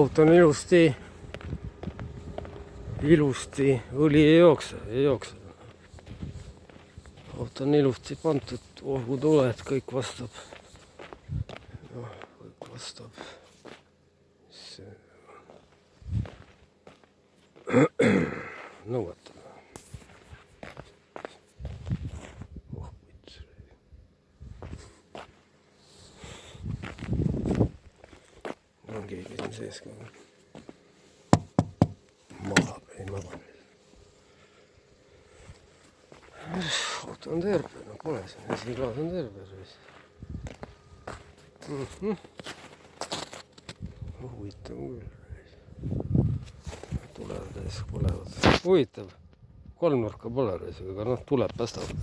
auto on ilusti, õli ei jookse. Auto on ilusti pandud, ohutuled, kõik vastab. Noh, kõik vastab. Nõuetele. On keegi siin sees ka. Ei magab. Auto on terve, no pole siin, esiklaas on terve. Huvitav küll. Tulevad ees, põlevad. Huvitav. Kolmnurka pole reis, aga noh, tuled päästavad.